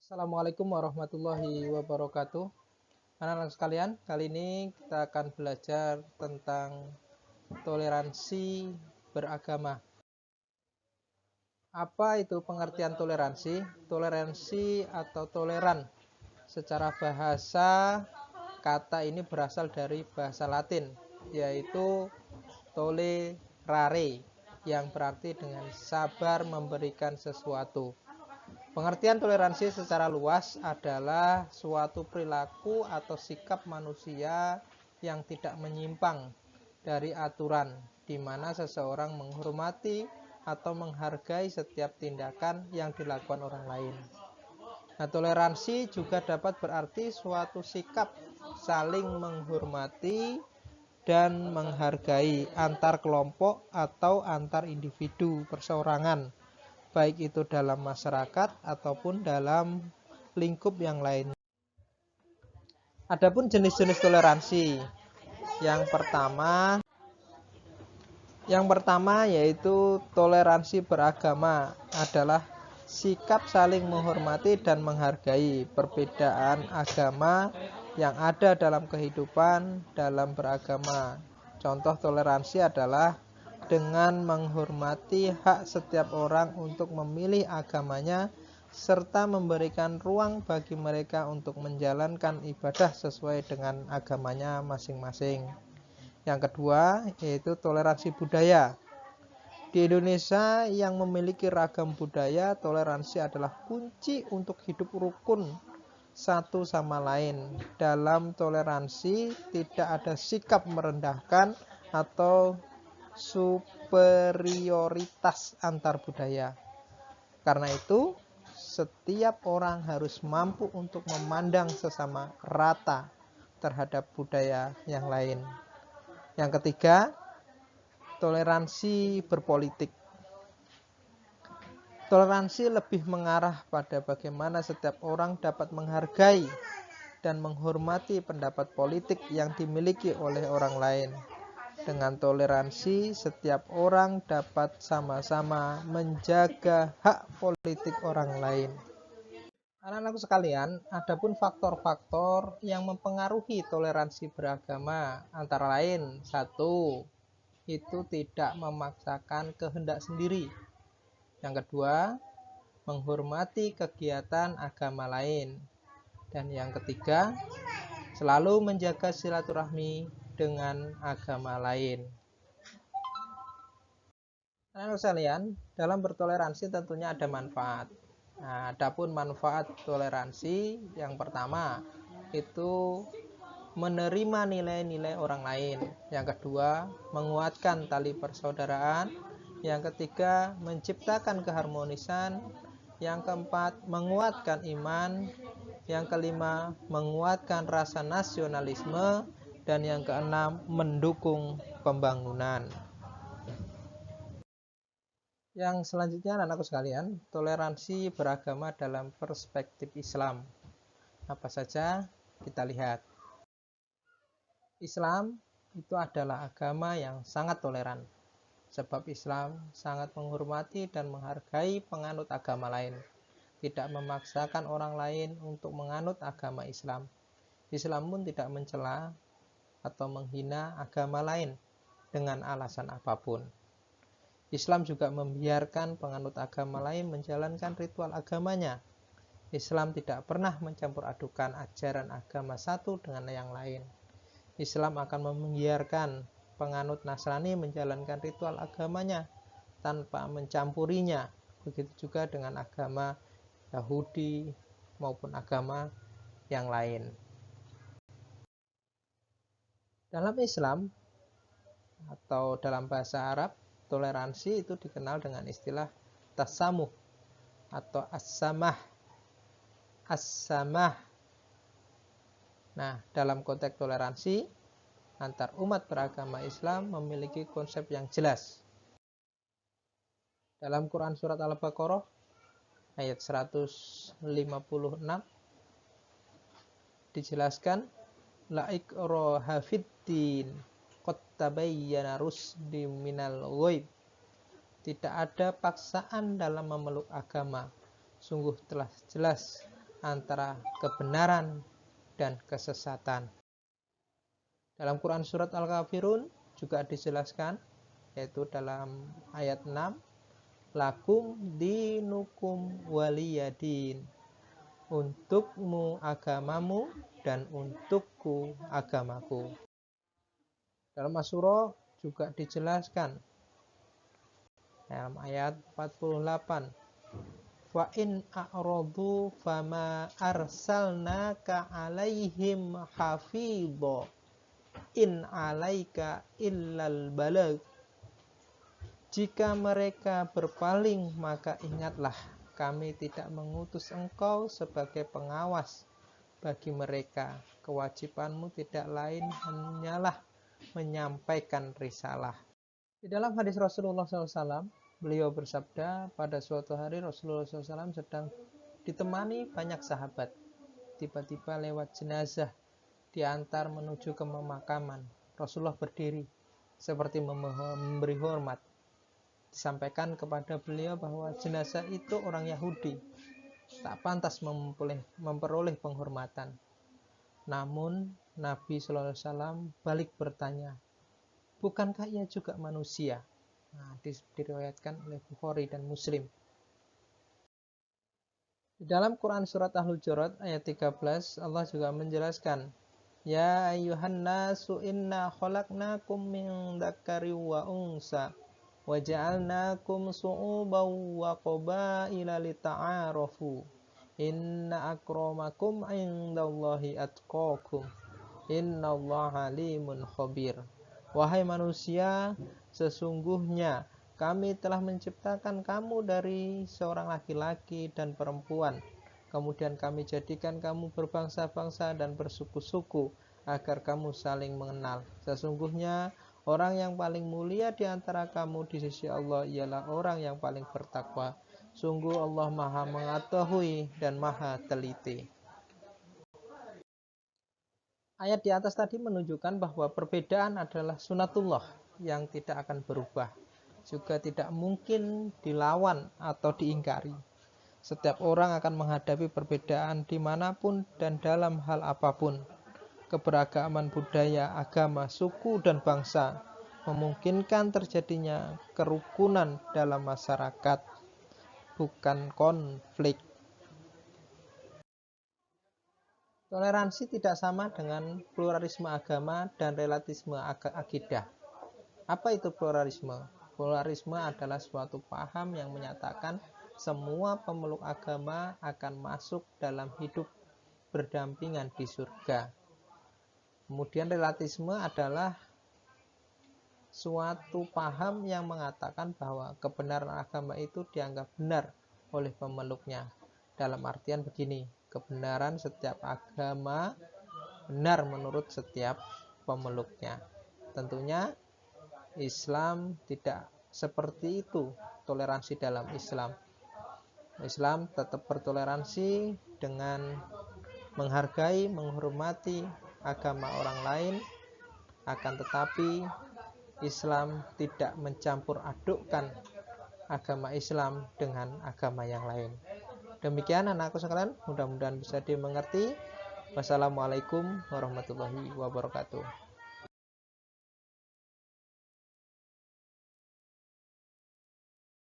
Assalamualaikum warahmatullahi wabarakatuh. Anak-anak sekalian, kali ini kita akan belajar tentang toleransi beragama. Apa itu pengertian toleransi? Toleransi atau toleran secara bahasa, kata ini berasal dari bahasa Latin, yaitu tolerare, yang berarti dengan sabar memberikan sesuatu. Pengertian toleransi secara luas adalah suatu perilaku atau sikap manusia yang tidak menyimpang dari aturan, di mana seseorang menghormati atau menghargai setiap tindakan yang dilakukan orang lain. Nah, toleransi juga dapat berarti suatu sikap saling menghormati dan menghargai antar kelompok atau antar individu perseorangan, baik itu dalam masyarakat ataupun dalam lingkup yang lain. Adapun jenis-jenis toleransi, yang pertama yaitu toleransi beragama adalah sikap saling menghormati dan menghargai perbedaan agama yang ada dalam kehidupan dalam beragama. Contoh toleransi adalah dengan menghormati hak setiap orang untuk memilih agamanya serta memberikan ruang bagi mereka untuk menjalankan ibadah sesuai dengan agamanya masing-masing. Yang kedua yaitu toleransi budaya. Di Indonesia yang memiliki ragam budaya, toleransi adalah kunci untuk hidup rukun satu sama lain. Dalam toleransi tidak ada sikap merendahkan atau superioritas antar budaya. Karena itu, setiap orang harus mampu untuk memandang sesama rata terhadap budaya yang lain. Yang ketiga, toleransi berpolitik. Toleransi lebih mengarah pada bagaimana setiap orang dapat menghargai dan menghormati pendapat politik yang dimiliki oleh orang lain. Dengan toleransi, setiap orang dapat sama-sama menjaga hak politik orang lain. Anak-anakku sekalian, adapun faktor-faktor yang mempengaruhi toleransi beragama antara lain, satu, itu tidak memaksakan kehendak sendiri. Yang kedua, menghormati kegiatan agama lain. Dan yang ketiga, selalu menjaga silaturahmi dengan agama lain. Anak-anak sekalian, dalam bertoleransi tentunya ada manfaat. Nah, adapun manfaat toleransi yang pertama itu menerima nilai-nilai orang lain. Yang kedua, menguatkan tali persaudaraan. Yang ketiga, menciptakan keharmonisan. Yang keempat, menguatkan iman. Yang kelima, menguatkan rasa nasionalisme. Dan yang keenam, mendukung pembangunan. Yang selanjutnya, anak-anakku sekalian, toleransi beragama dalam perspektif Islam. Apa saja? Kita lihat. Islam itu adalah agama yang sangat toleran, sebab Islam sangat menghormati dan menghargai penganut agama lain, tidak memaksakan orang lain untuk menganut agama Islam. Islam pun tidak mencela atau menghina agama lain dengan alasan apapun. Islam juga membiarkan penganut agama lain menjalankan ritual agamanya. Islam tidak pernah mencampur adukan ajaran agama satu dengan yang lain. Islam akan membiarkan penganut Nasrani menjalankan ritual agamanya tanpa mencampurinya. Begitu juga dengan agama Yahudi maupun agama yang lain. Dalam Islam atau dalam bahasa Arab, toleransi itu dikenal dengan istilah tasamuh atau as-samah. As-samah. Nah, dalam konteks toleransi antar umat beragama Islam memiliki konsep yang jelas. Dalam Quran surat Al-Baqarah ayat 156 dijelaskan la ikraha fiddin qad tabayyana rusdi minal ghaib. Tidak ada paksaan dalam memeluk agama. Sungguh telah jelas antara kebenaran dan kesesatan. Dalam Quran surat Al-Kafirun juga dijelaskan, yaitu dalam ayat 6, lakum dinukum waliyadin, untukmu agamamu dan untukku agamaku. Dalam Asy-Syura juga dijelaskan dalam ayat 48, wa in a'radu fama arsalnaka alaihim hafidho in alaika illal balag. Jika mereka berpaling, maka ingatlah, kami tidak mengutus engkau sebagai pengawas bagi mereka. Kewajibanmu tidak lain hanyalah menyampaikan risalah. Di dalam hadis Rasulullah SAW, beliau bersabda, pada suatu hari Rasulullah SAW sedang ditemani banyak sahabat. Tiba-tiba lewat jenazah, diantar menuju ke pemakaman. Rasulullah berdiri seperti memberi hormat. Disampaikan kepada beliau bahwa jenazah itu orang Yahudi, tak pantas memperoleh penghormatan. Namun Nabi SAW balik bertanya, bukankah ia juga manusia? Nah, diriwayatkan oleh Bukhari dan Muslim. Di dalam Quran surat Al-Hujurat ayat 13, Allah juga menjelaskan, ya ayyuhan nasu inna khalaqnakum min dzakari wa unsa wa ja'alnakum su'uban wa qabaila lita'arafu inna akramakum indallahi atqakum innallaha alimun khabir. Wahai manusia, sesungguhnya kami telah menciptakan kamu dari seorang laki-laki dan perempuan. Kemudian kami jadikan kamu berbangsa-bangsa dan bersuku-suku agar kamu saling mengenal. Sesungguhnya orang yang paling mulia di antara kamu di sisi Allah ialah orang yang paling bertakwa. Sungguh Allah Maha mengetahui dan Maha teliti. Ayat di atas tadi menunjukkan bahwa perbedaan adalah sunatullah yang tidak akan berubah, juga tidak mungkin dilawan atau diingkari. Setiap orang akan menghadapi perbedaan dimanapun dan dalam hal apapun. Keberagaman budaya, agama, suku, dan bangsa memungkinkan terjadinya kerukunan dalam masyarakat, bukan konflik. Toleransi tidak sama dengan pluralisme agama dan relativisme akidah. Apa itu pluralisme? Pluralisme adalah suatu paham yang menyatakan semua pemeluk agama akan masuk dalam hidup berdampingan di surga. Kemudian relativisme adalah suatu paham yang mengatakan bahwa kebenaran agama itu dianggap benar oleh pemeluknya. Dalam artian begini, kebenaran setiap agama benar menurut setiap pemeluknya. Tentunya Islam tidak seperti itu, toleransi dalam Islam. Islam tetap bertoleransi dengan menghargai, menghormati agama orang lain, akan tetapi Islam tidak mencampur adukkan agama Islam dengan agama yang lain. Demikian anakku sekalian, mudah-mudahan bisa dimengerti. Wassalamualaikum warahmatullahi wabarakatuh.